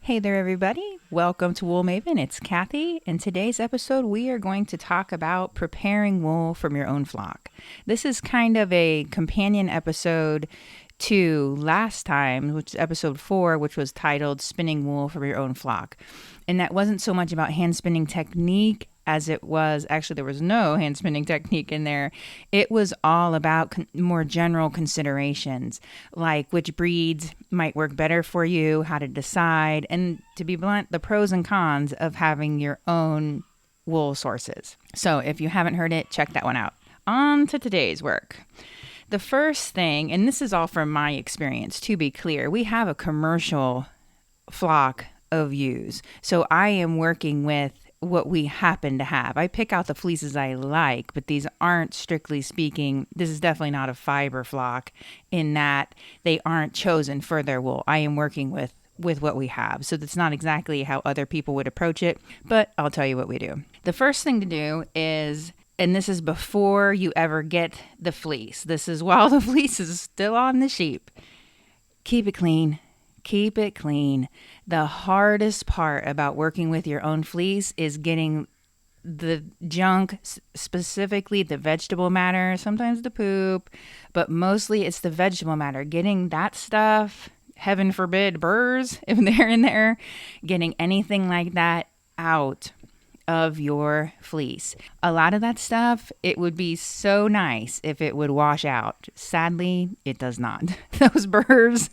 Hey there, everybody. Welcome to Wool Maven. It's Kathy. In today's episode, we are going to talk about preparing wool from your own flock. This is kind of a companion episode to last time, which is episode 4, which was titled Spinning Wool from Your Own Flock. And that wasn't so much about hand spinning technique as it was, actually, there was no hand spinning technique in there. It was all about more general considerations, like which breeds might work better for you, how to decide, and to be blunt, the pros and cons of having your own wool sources. So if you haven't heard it, check that one out. On to today's work. The first thing, and this is all from my experience, to be clear, we have a commercial flock of ewes. So I am working with what we happen to have. I pick out the fleeces I like, but these aren't, strictly speaking, this is definitely not a fiber flock in that they aren't chosen for their wool. I am working with what we have. So that's not exactly how other people would approach it, but I'll tell you what we do. The first thing to do is, and this is before you ever get the fleece, this is while the fleece is still on the sheep, keep it clean. Keep it clean. The hardest part about working with your own fleece is getting the junk, specifically the vegetable matter, sometimes the poop, but mostly it's the vegetable matter. Getting that stuff, heaven forbid, burrs, if they're in there, getting anything like that out of your fleece. A lot of that stuff, it would be so nice if it would wash out. Sadly, it does not. Those burrs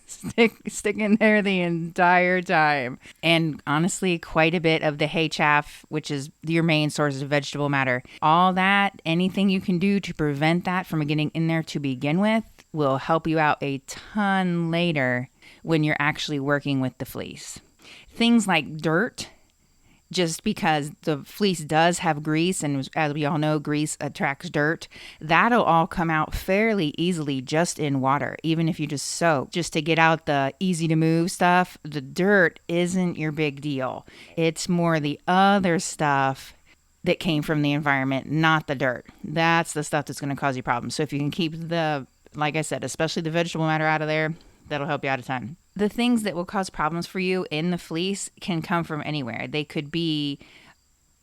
stick in there the entire time. And honestly, quite a bit of the hay chaff, which is your main source of vegetable matter, all that, anything you can do to prevent that from getting in there to begin with will help you out a ton later when you're actually working with the fleece. Things like dirt, just because the fleece does have grease, and as we all know, grease attracts dirt, that'll all come out fairly easily just in water, even if you just soak. Just to get out the easy to move stuff, the dirt isn't your big deal. It's more the other stuff that came from the environment, not the dirt. That's the stuff that's going to cause you problems. So if you can keep the, like I said, especially the vegetable matter out of there, that'll help you out a ton. The things that will cause problems for you in the fleece can come from anywhere. They could be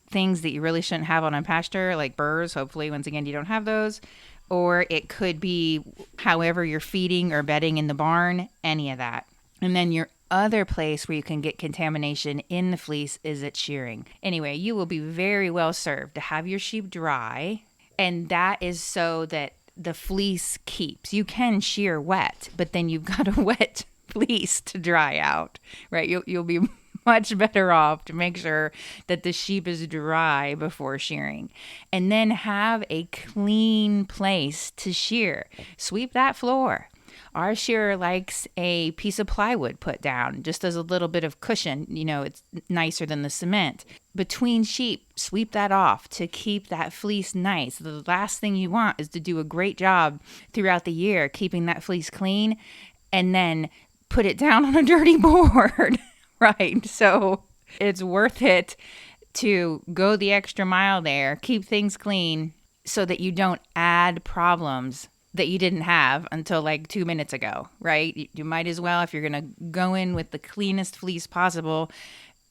things that you really shouldn't have on a pasture, like burrs. Hopefully, once again, you don't have those. Or it could be however you're feeding or bedding in the barn, any of that. And then your other place where you can get contamination in the fleece is at shearing. Anyway, you will be very well served to have your sheep dry. And that is so that the fleece keeps. You can shear wet, but then you've got a wet fleece to dry out, right? You'll be much better off to make sure that the sheep is dry before shearing. And then have a clean place to shear. Sweep that floor. Our shearer likes a piece of plywood put down just as a little bit of cushion. You know, it's nicer than the cement. Between sheep, sweep that off to keep that fleece nice. The last thing you want is to do a great job throughout the year keeping that fleece clean and then put it down on a dirty board, right? So it's worth it to go the extra mile there, keep things clean so that you don't add problems that you didn't have until like 2 minutes ago, right? You might as well, if you're going to go in with the cleanest fleece possible,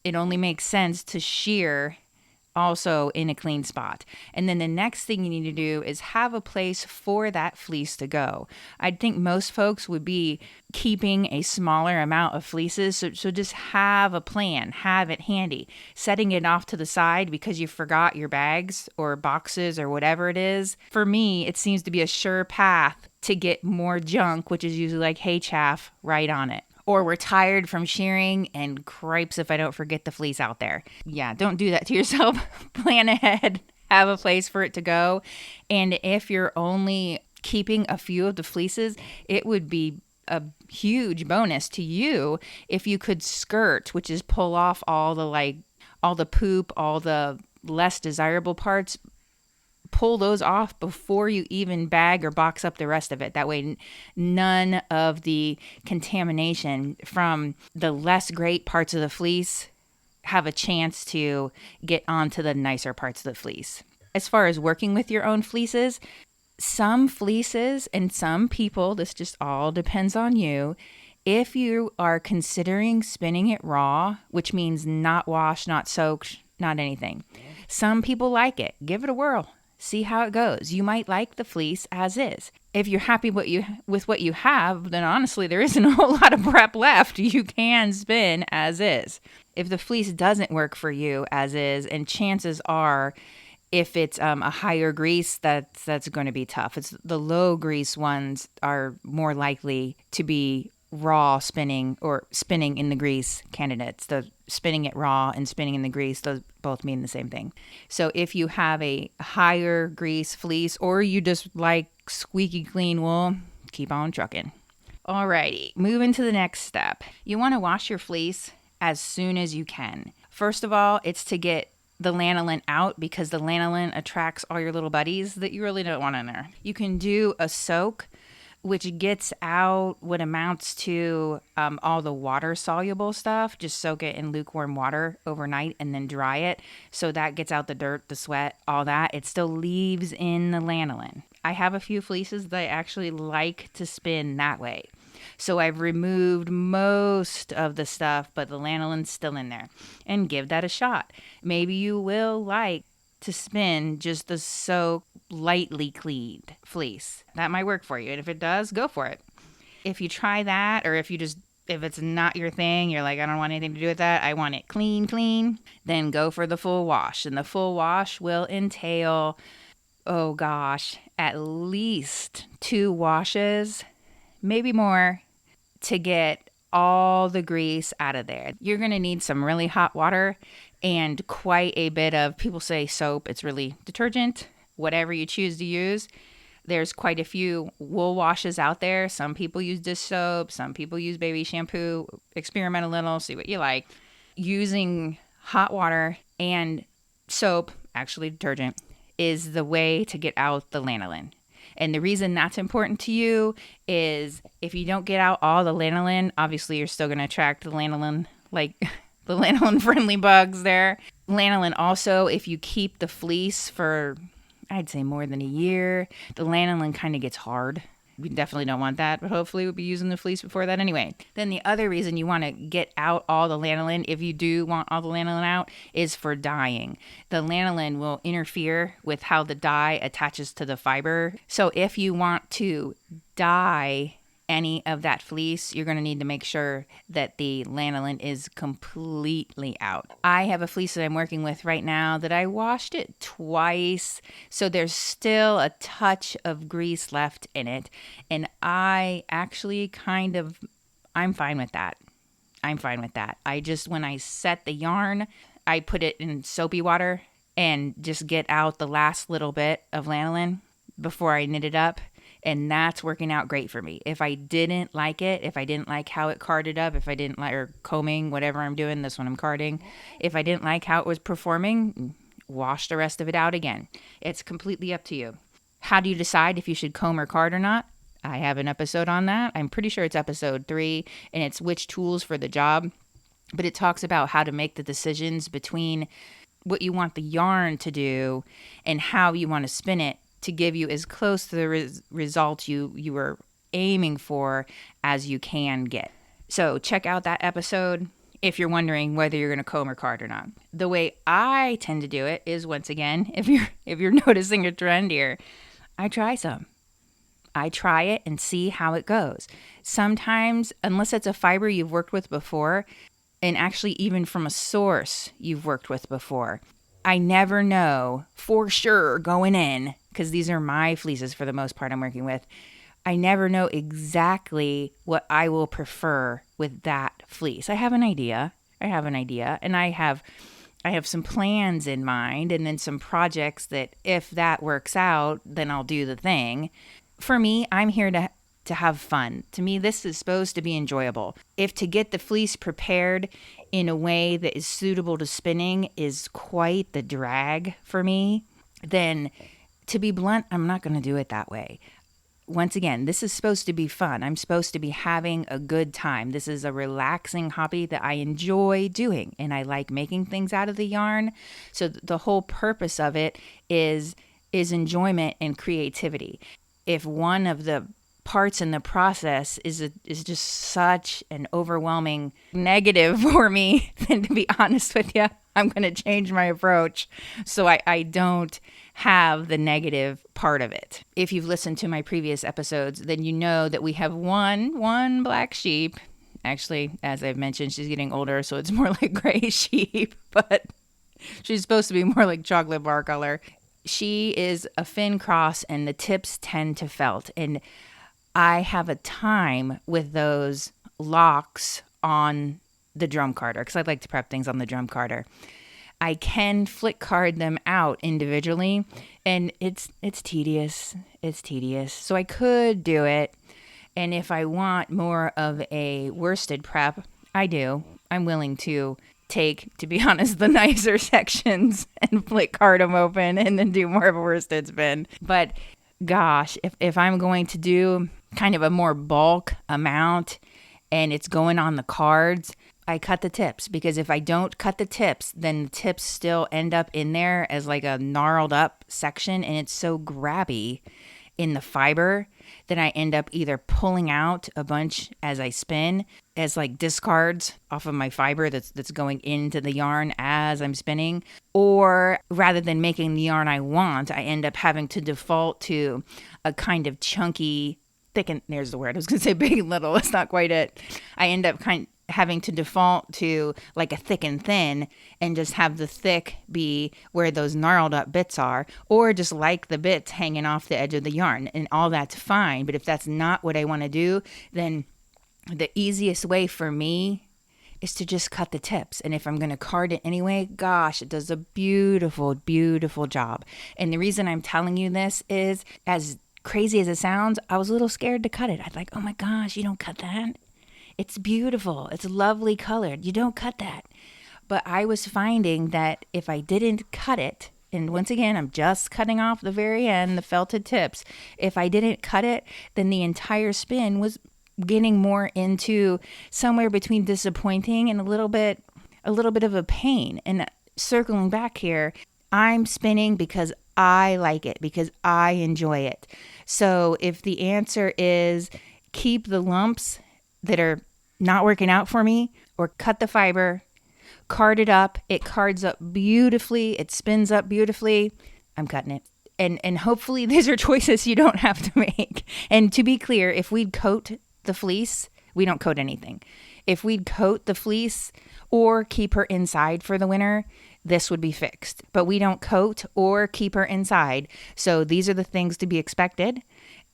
it only makes sense to shear also in a clean spot. And then the next thing you need to do is have a place for that fleece to go. I think most folks would be keeping a smaller amount of fleeces. So just have a plan, have it handy. Setting it off to the side because you forgot your bags or boxes or whatever it is. For me, it seems to be a sure path to get more junk, which is usually like hay chaff, right on it. Or we're tired from shearing and cripes if I don't forget the fleece out there. Yeah, don't do that to yourself. Plan ahead, have a place for it to go. And if you're only keeping a few of the fleeces, it would be a huge bonus to you if you could skirt, which is pull off all the poop, all the less desirable parts, pull those off before you even bag or box up the rest of it. That way, none of the contamination from the less great parts of the fleece have a chance to get onto the nicer parts of the fleece. As far as working with your own fleeces, some fleeces and some people, this just all depends on you, If you are considering spinning it raw, which means not washed, not soaked, not anything, some people like it. Give it a whirl. See how it goes. You might like the fleece as is. If you're happy with what you have, then honestly, there isn't a whole lot of prep left. You can spin as is. If the fleece doesn't work for you as is, and chances are, if it's a higher grease, that's going to be tough. It's the low grease ones are more likely to be raw spinning or spinning in the grease candidates. The spinning it raw and spinning in the grease, those both mean the same thing. So if you have a higher grease fleece or you just like squeaky clean wool, keep on trucking. Alrighty, moving to the next step. You want to wash your fleece as soon as you can. First of all, it's to get the lanolin out because the lanolin attracts all your little buddies that you really don't want in there. You can do a soak, which gets out what amounts to all the water-soluble stuff. Just soak it in lukewarm water overnight and then dry it. So that gets out the dirt, the sweat, all that. It still leaves in the lanolin. I have a few fleeces that I actually like to spin that way. So I've removed most of the stuff, but the lanolin's still in there. And give that a shot. Maybe you will like to spin just the soaked, lightly cleaned fleece. That might work for you. And if it does, go for it. If you try that, or if it's not your thing, you're like, I don't want anything to do with that, I want it clean, then go for the full wash. And the full wash will entail, oh gosh, at least 2 washes, maybe more, to get all the grease out of there. You're going to need some really hot water and quite a bit of, people say soap, it's really detergent, whatever you choose to use. There's quite a few wool washes out there. Some people use dish soap, some people use baby shampoo. Experiment a little, see what you like. Using hot water and soap, actually detergent, is the way to get out the lanolin. And the reason that's important to you is if you don't get out all the lanolin, obviously you're still going to attract the lanolin, like the lanolin-friendly bugs there. Lanolin also, if you keep the fleece for, I'd say more than a year, the lanolin kind of gets hard. We definitely don't want that, but hopefully we'll be using the fleece before that anyway. Then the other reason you want to get out all the lanolin, if you do want all the lanolin out, is for dyeing. The lanolin will interfere with how the dye attaches to the fiber. So if you want to dye any of that fleece, you're going to need to make sure that the lanolin is completely out. I have a fleece that I'm working with right now that I washed it twice, so there's still a touch of grease left in it, and I actually I'm fine with that. I just, when I set the yarn, I put it in soapy water and just get out the last little bit of lanolin before I knit it up. And that's working out great for me. If I didn't like it, if I didn't like how it carded up, if I didn't like, or combing, whatever I'm doing, this one I'm carding. If I didn't like how it was performing, wash the rest of it out again. It's completely up to you. How do you decide if you should comb or card or not? I have an episode on that. I'm pretty sure it's episode 3, and it's which tools for the job. But it talks about how to make the decisions between what you want the yarn to do and how you want to spin it to give you as close to the result you were aiming for as you can get. So check out that episode if you're wondering whether you're going to comb or card or not. The way I tend to do it is, once again, if you're noticing a trend here, I try some. I try it and see how it goes. Sometimes, unless it's a fiber you've worked with before, and actually even from a source you've worked with before, I never know for sure going in, because these are my fleeces for the most part I'm working with. I never know exactly what I will prefer with that fleece. I have an idea, and I have some plans in mind, and then some projects that if that works out, then I'll do the thing. For me, I'm here to have fun. To me, this is supposed to be enjoyable. If to get the fleece prepared in a way that is suitable to spinning is quite the drag for me, then to be blunt, I'm not going to do it that way. Once again, this is supposed to be fun. I'm supposed to be having a good time. This is a relaxing hobby that I enjoy doing, and I like making things out of the yarn. So the whole purpose of it is enjoyment and creativity. If one of the parts in the process is just such an overwhelming negative for me. And to be honest with you, I'm going to change my approach so I don't have the negative part of it. If you've listened to my previous episodes, then you know that we have one black sheep. Actually, as I've mentioned, she's getting older, so it's more like gray sheep, but she's supposed to be more like chocolate bar color. She is a Finn cross, and the tips tend to felt. And I have a time with those locks on the drum carder because I like to prep things on the drum carder. I can flick card them out individually, and it's tedious. It's tedious. So I could do it. And if I want more of a worsted prep, I do. I'm willing to take, to be honest, the nicer sections and flick card them open and then do more of a worsted spin. But gosh, if I'm going to do kind of a more bulk amount and it's going on the cards, I cut the tips, because if I don't cut the tips, then the tips still end up in there as like a gnarled up section, and it's so grabby in the fiber that I end up either pulling out a bunch as I spin as like discards off of my fiber that's going into the yarn as I'm spinning, or rather than making the yarn I want, I end up having to default to a kind of chunky, thick, and there's the word, I was going to say big and little, that's not quite it. I end up having to default to like a thick and thin, and just have the thick be where those gnarled up bits are, or just like the bits hanging off the edge of the yarn, and all that's fine. But if that's not what I want to do, then the easiest way for me is to just cut the tips. And if I'm going to card it anyway, gosh, it does a beautiful, beautiful job. And the reason I'm telling you this is, as crazy as it sounds, I was a little scared to cut it. I'd like, oh my gosh, you don't cut that? It's beautiful. It's lovely colored. You don't cut that. But I was finding that if I didn't cut it, and once again, I'm just cutting off the very end, the felted tips. If I didn't cut it, then the entire spin was getting more into somewhere between disappointing and a little bit of a pain. And circling back here, I'm spinning because I like it, because I enjoy it. So if the answer is keep the lumps that are not working out for me, or cut the fiber, card it up, it cards up beautifully, it spins up beautifully, I'm cutting it. And hopefully these are choices you don't have to make. And to be clear, if we'd coat the fleece, we don't coat anything. If we'd coat the fleece or keep her inside for the winter, this would be fixed. But we don't coat or keep her inside. So these are the things to be expected.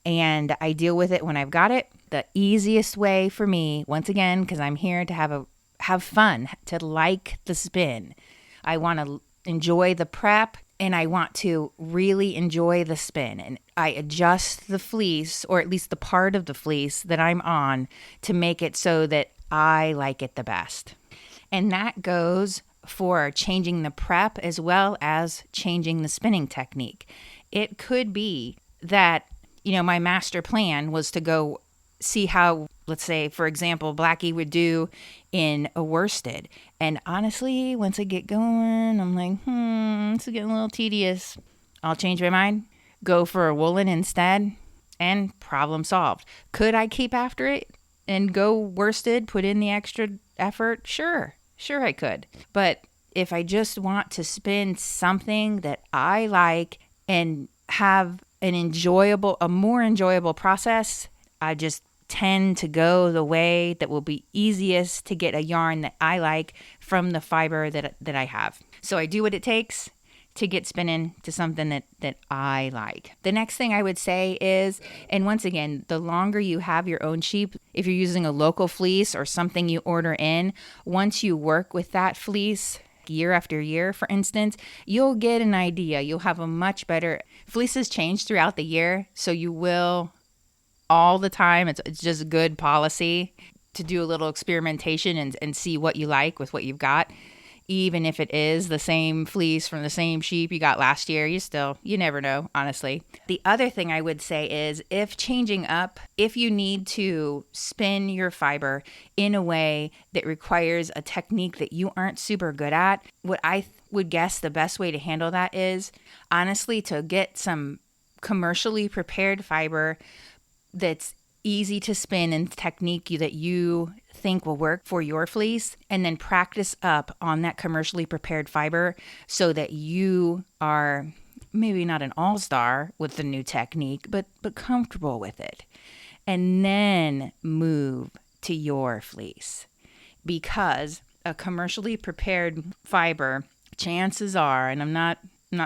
And I deal with it when I've got it. The easiest way for me, once again, because I'm here to have fun, to like the spin. I want to enjoy the prep, and I want to really enjoy the spin. And I adjust the fleece, or at least the part of the fleece that I'm on, to make it so that I like it the best. And that goes for changing the prep as well as changing the spinning technique. It could be that, my master plan was to go see how, let's say, for example, Blackie would do in a worsted. And honestly, once I get going, I'm like, this is getting a little tedious. I'll change my mind, go for a woolen instead, and problem solved. Could I keep after it and go worsted, put in the extra effort? Sure I could. But if I just want to spin something that I like and have a more enjoyable process, I just tend to go the way that will be easiest to get a yarn that I like from the fiber that I have. So I do what it takes to get spinning to something that I like. The next thing I would say is, and once again, the longer you have your own sheep, if you're using a local fleece or something you order in, once you work with that fleece year after year, for instance, you'll get an idea. You'll have a much better, fleeces change throughout the year, so you will all the time. It's just good policy to do a little experimentation and see what you like with what you've got. Even if it is the same fleece from the same sheep you got last year, you never know, honestly. The other thing I would say is, if changing up, if you need to spin your fiber in a way that requires a technique that you aren't super good at, what I would guess the best way to handle that is, honestly, to get some commercially prepared fiber that's easy to spin and technique that you think will work for your fleece, and then practice up on that commercially prepared fiber so that you are maybe not an all-star with the new technique, but comfortable with it. And then move to your fleece, because a commercially prepared fiber, chances are, and I'm not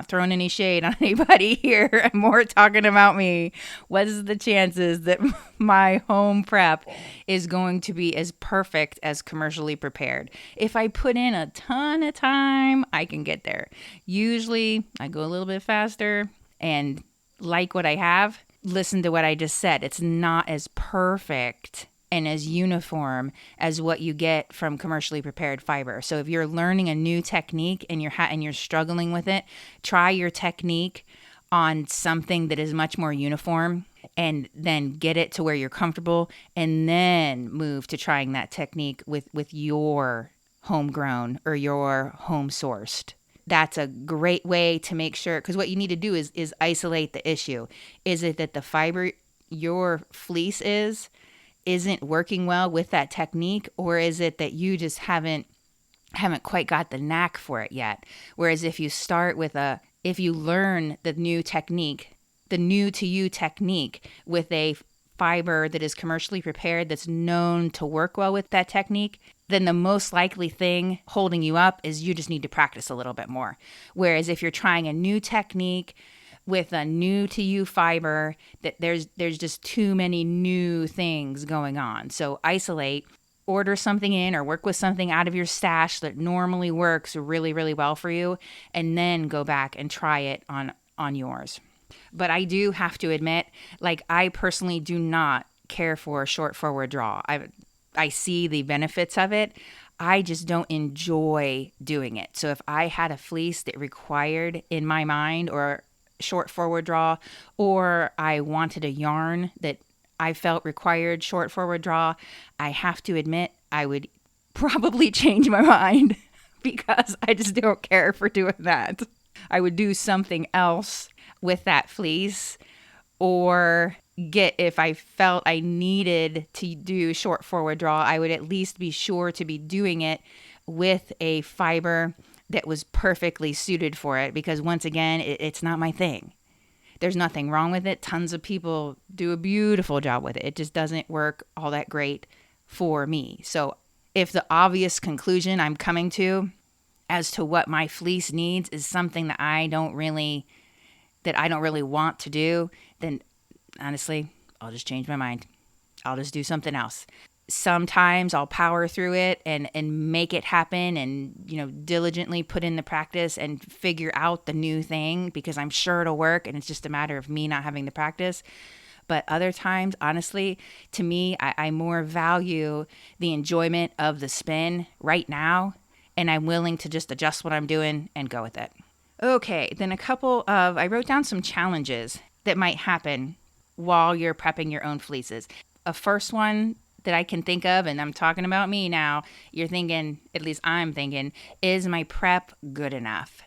throwing any shade on anybody here, I'm more talking about me. What is the chances that my home prep is going to be as perfect as commercially prepared? If I put in a ton of time, I can get there. Usually I go a little bit faster and like what I have. Listen to what I just said. It's not as perfect and as uniform as what you get from commercially prepared fiber. So if you're learning a new technique and you're struggling with it, try your technique on something that is much more uniform, and then get it to where you're comfortable, and then move to trying that technique with your homegrown or your home sourced. That's a great way to make sure, because what you need to do is isolate the issue. Is it that the fiber your fleece isn't working well with that technique, or is it that you just haven't quite got the knack for it yet? Whereas if you learn the new technique, the new to you technique with a fiber that is commercially prepared, that's known to work well with that technique, then the most likely thing holding you up is you just need to practice a little bit more. Whereas if you're trying a new technique with a new to you fiber, that there's just too many new things going on. So isolate, order something in or work with something out of your stash that normally works really, really well for you, and then go back and try it on yours. But I do have to admit, like, I personally do not care for a short forward draw. I see the benefits of it. I just don't enjoy doing it. So if I had a fleece that required, in my mind, or short forward draw, or I wanted a yarn that I felt required short forward draw, I have to admit I would probably change my mind because I just don't care for doing that. I would do something else with that fleece, or if I felt I needed to do short forward draw, I would at least be sure to be doing it with a fiber that was perfectly suited for it, because once again, it's not my thing. There's nothing wrong with it. Tons of people do a beautiful job with it. It just doesn't work all that great for me. So if the obvious conclusion I'm coming to as to what my fleece needs is something that I don't really want to do, then honestly, I'll just change my mind. I'll just do something else. Sometimes I'll power through it and make it happen, and diligently put in the practice and figure out the new thing, because I'm sure it'll work, and it's just a matter of me not having the practice. But other times, honestly, to me, I more value the enjoyment of the spin right now, and I'm willing to just adjust what I'm doing and go with it. Okay, then I wrote down some challenges that might happen while you're prepping your own fleeces. A first one that I can think of, and I'm talking about me now, you're thinking, at least I'm thinking, is my prep good enough?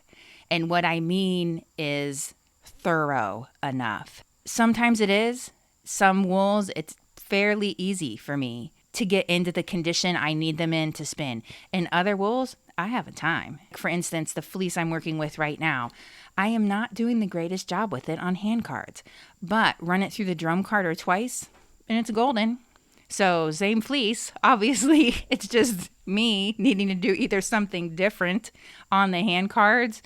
And what I mean is thorough enough. Sometimes it is. Some wools, it's fairly easy for me to get into the condition I need them in to spin. And other wools, I have a time. For instance, the fleece I'm working with right now, I am not doing the greatest job with it on hand cards, but run it through the drum carder twice and it's golden. So same fleece, obviously, it's just me needing to do either something different on the hand cards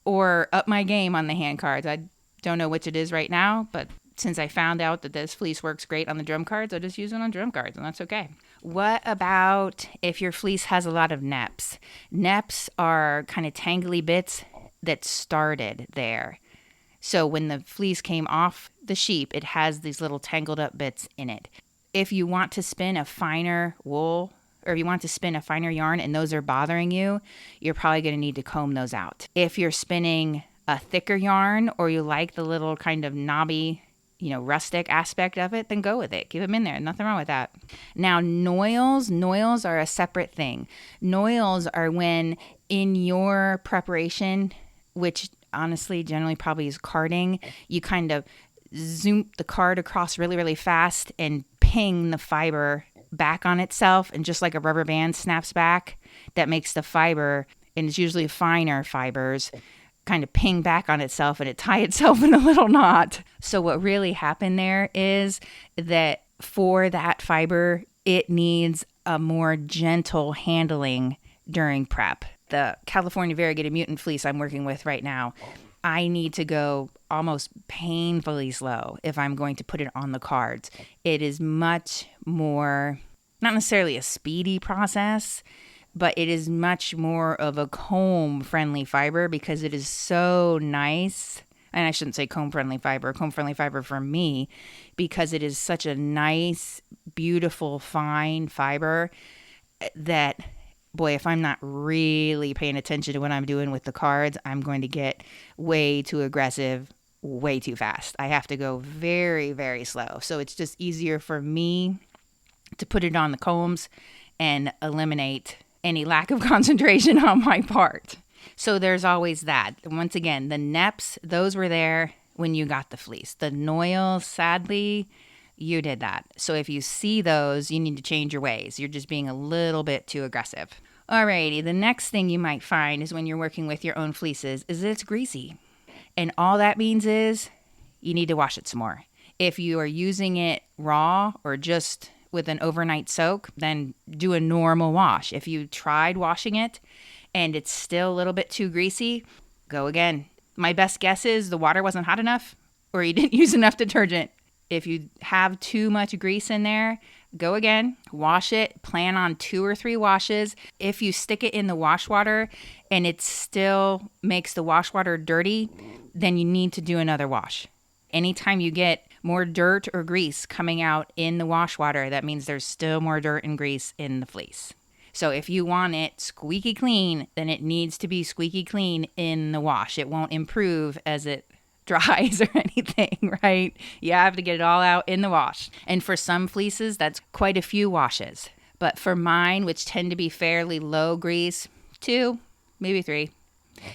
or up my game on the hand cards. I don't know which it is right now, but since I found out that this fleece works great on the drum cards, I just use it on drum cards, and that's okay. What about if your fleece has a lot of neps? Neps are kind of tangly bits that started there. So when the fleece came off the sheep, it has these little tangled up bits in it. If you want to spin a finer wool, or if you want to spin a finer yarn and those are bothering you, you're probably going to need to comb those out. If you're spinning a thicker yarn, or you like the little kind of knobby, rustic aspect of it, then go with it. Keep them in there. Nothing wrong with that. Now, noils are a separate thing. Noils are when in your preparation, which honestly generally probably is carding, you kind of zoom the card across really, really fast and ping the fiber back on itself, and just like a rubber band snaps back, that makes the fiber, and it's usually finer fibers, kind of ping back on itself, and it tie itself in a little knot. So what really happened there is that for that fiber, it needs a more gentle handling during prep. The California variegated mutant fleece I'm working with right now, I need to go almost painfully slow if I'm going to put it on the cards. It is much more, not necessarily a speedy process, but it is much more of a comb-friendly fiber because it is so nice. And I shouldn't say comb-friendly fiber for me, because it is such a nice, beautiful, fine fiber that, boy, if I'm not really paying attention to what I'm doing with the cards, I'm going to get way too aggressive, way too fast. I have to go very, very slow. So it's just easier for me to put it on the combs and eliminate any lack of concentration on my part. So there's always that. Once again, the neps, those were there when you got the fleece. The noils, sadly, you did that. So if you see those, you need to change your ways. You're just being a little bit too aggressive. Alrighty, the next thing you might find is when you're working with your own fleeces is that it's greasy. And all that means is you need to wash it some more. If you are using it raw or just with an overnight soak, then do a normal wash. If you tried washing it and it's still a little bit too greasy, go again. My best guess is the water wasn't hot enough or you didn't use enough detergent. If you have too much grease in there, go again, wash it, plan on 2 or 3 washes. If you stick it in the wash water and it still makes the wash water dirty, then you need to do another wash. Anytime you get more dirt or grease coming out in the wash water, that means there's still more dirt and grease in the fleece. So if you want it squeaky clean, then it needs to be squeaky clean in the wash. It won't improve as it dries or anything, right? You have to get it all out in the wash. And for some fleeces, that's quite a few washes. But for mine, which tend to be fairly low grease, 2, maybe 3.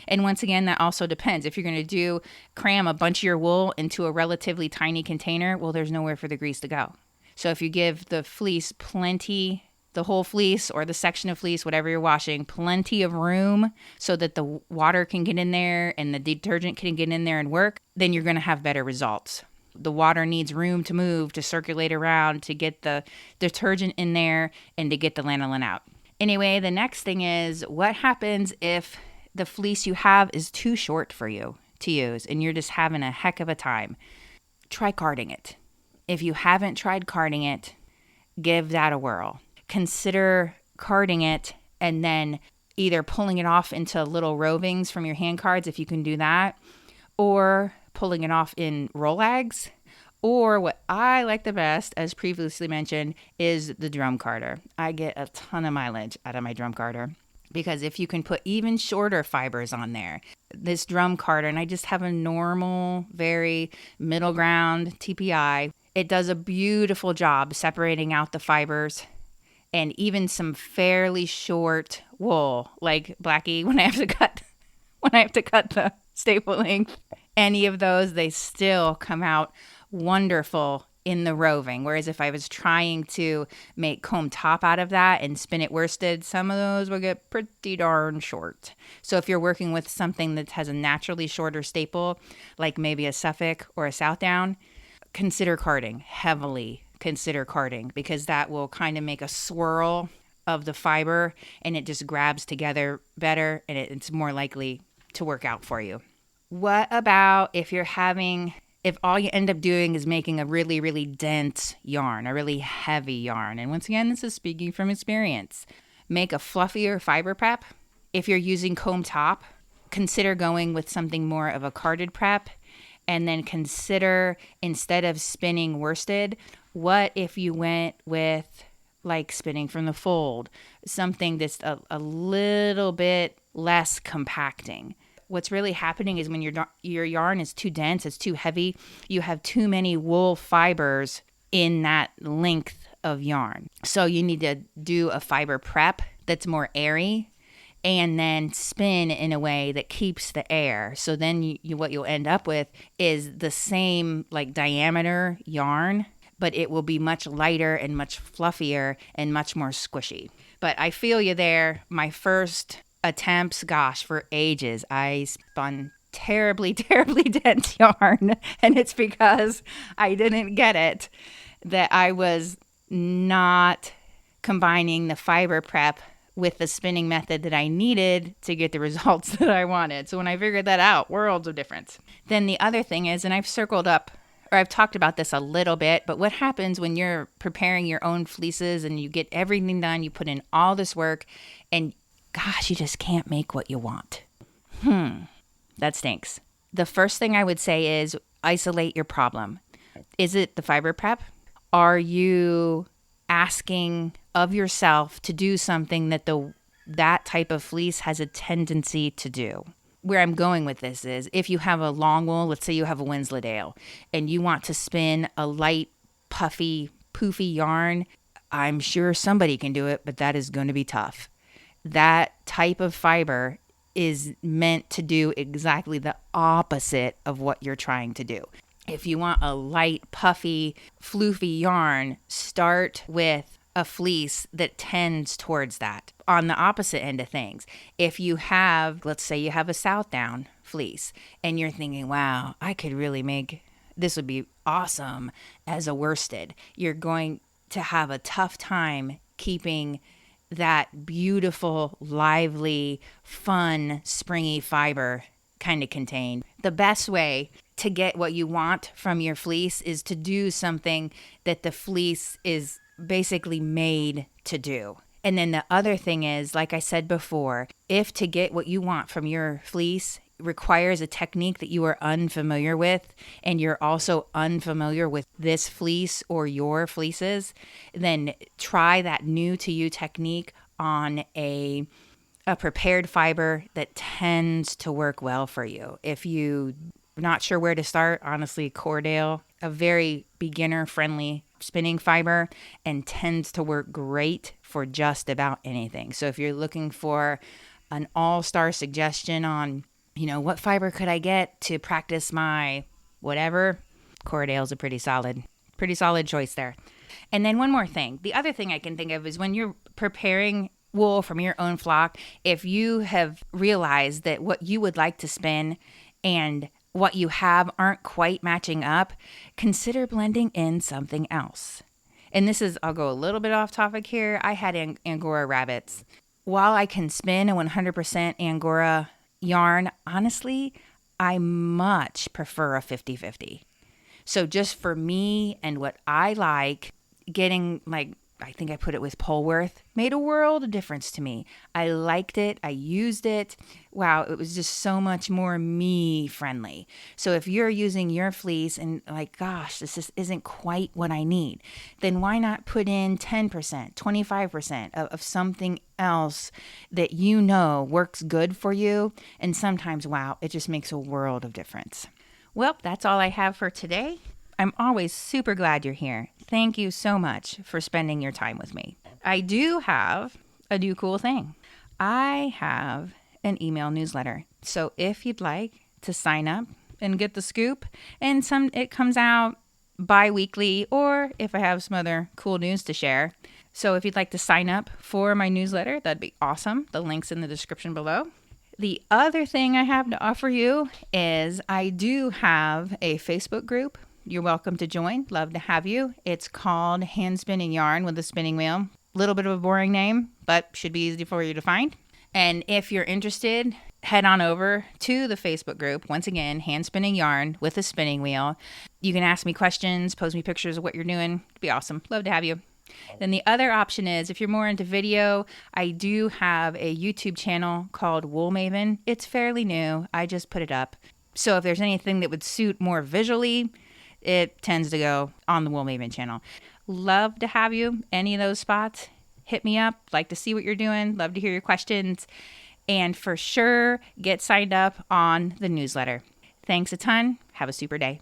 And once again, that also depends. If you're going to cram a bunch of your wool into a relatively tiny container, well, there's nowhere for the grease to go. So if you give the fleece plenty, the whole fleece or the section of fleece, whatever you're washing, plenty of room so that the water can get in there and the detergent can get in there and work, then you're going to have better results. The water needs room to move, to circulate around, to get the detergent in there and to get the lanolin out. Anyway, the next thing is, what happens if the fleece you have is too short for you to use and you're just having a heck of a time? Try carding it. If you haven't tried carding it, give that a whirl. Consider carding it and then either pulling it off into little rovings from your hand cards, if you can do that, or pulling it off in rollags, or what I like the best, as previously mentioned, is the drum carder. I get a ton of mileage out of my drum carder because if you can put even shorter fibers on there, this drum carder, and I just have a normal, very middle ground TPI, it does a beautiful job separating out the fibers. And even some fairly short wool, like Blackie, when I have to cut the staple length, any of those, they still come out wonderful in the roving. Whereas if I was trying to make comb top out of that and spin it worsted, some of those will get pretty darn short. So if you're working with something that has a naturally shorter staple, like maybe a Suffolk or a Southdown, consider carding heavily. Consider carding, because that will kind of make a swirl of the fiber and it just grabs together better and it's more likely to work out for you. What about if all you end up doing is making a really, really dense yarn, a really heavy yarn? And once again, this is speaking from experience. Make a fluffier fiber prep. If you're using comb top, consider going with something more of a carded prep. And then consider, instead of spinning worsted, what if you went with like spinning from the fold, something that's a little bit less compacting. What's really happening is when your yarn is too dense, it's too heavy, you have too many wool fibers in that length of yarn. So you need to do a fiber prep that's more airy, and then spin in a way that keeps the air. So then what you'll end up with is the same like diameter yarn, but it will be much lighter and much fluffier and much more squishy. But I feel you there. My first attempts, gosh, for ages, I spun terribly, terribly dense yarn. And it's because I didn't get it that I was not combining the fiber prep with the spinning method that I needed to get the results that I wanted. So when I figured that out, worlds of difference. Then the other thing is, and I've circled up, or I've talked about this a little bit, but what happens when you're preparing your own fleeces and you get everything done, you put in all this work, and gosh, you just can't make what you want. That stinks. The first thing I would say is isolate your problem. Is it the fiber prep? Are you asking of yourself to do something that that type of fleece has a tendency to do? Where I'm going with this is, if you have a long wool, let's say you have a Wensleydale, and you want to spin a light, puffy, poofy yarn, I'm sure somebody can do it, but that is going to be tough. That type of fiber is meant to do exactly the opposite of what you're trying to do. If you want a light, puffy, floofy yarn, start with a fleece that tends towards that. On the opposite end of things, if you have, let's say you have a Southdown fleece and you're thinking, wow, I could really make, this would be awesome as a worsted, you're going to have a tough time keeping that beautiful, lively, fun, springy fiber kind of contained. The best way to get what you want from your fleece is to do something that the fleece is basically made to do. And then the other thing is, like I said before, if to get what you want from your fleece requires a technique that you are unfamiliar with, and you're also unfamiliar with this fleece or your fleeces, then try that new to you technique on a prepared fiber that tends to work well for you. If you're not sure where to start, honestly, Cordale, a very beginner-friendly spinning fiber, and tends to work great for just about anything. So if you're looking for an all-star suggestion on, what fiber could I get to practice my whatever, Cordale's a pretty solid choice there. And then one more thing. The other thing I can think of is when you're preparing wool from your own flock, if you have realized that what you would like to spin and what you have aren't quite matching up, consider blending in something else. And this is, I'll go a little bit off topic here. I had Angora rabbits. While I can spin a 100% Angora yarn, honestly, I much prefer a 50-50. So just for me and what I like, getting I think I put it with Polworth, made a world of difference to me. I liked it. I used it. Wow, it was just so much more me friendly. So if you're using your fleece and gosh, this just isn't quite what I need, then why not put in 10%, 25% of something else that works good for you? And sometimes, wow, it just makes a world of difference. Well, that's all I have for today. I'm always super glad you're here. Thank you so much for spending your time with me. I do have a new cool thing. I have an email newsletter. So if you'd like to sign up and get the scoop, and it comes out bi-weekly, or if I have some other cool news to share. So if you'd like to sign up for my newsletter, that'd be awesome. The link's in the description below. The other thing I have to offer you is I do have a Facebook group. You're welcome to join. Love to have you. It's called Handspinning Yarn with a Spinning Wheel. Little bit of a boring name, but should be easy for you to find. And if you're interested, head on over to the Facebook group. Once again, Handspinning Yarn with a Spinning Wheel. You can ask me questions, post me pictures of what you're doing. It'd be awesome. Love to have you. Then the other option is, if you're more into video, I do have a YouTube channel called Wool Maven. It's fairly new. I just put it up. So if there's anything that would suit more visually, it tends to go on the Wool Maven channel. Love to have you. Any of those spots, hit me up. Like to see what you're doing. Love to hear your questions. And for sure, get signed up on the newsletter. Thanks a ton. Have a super day.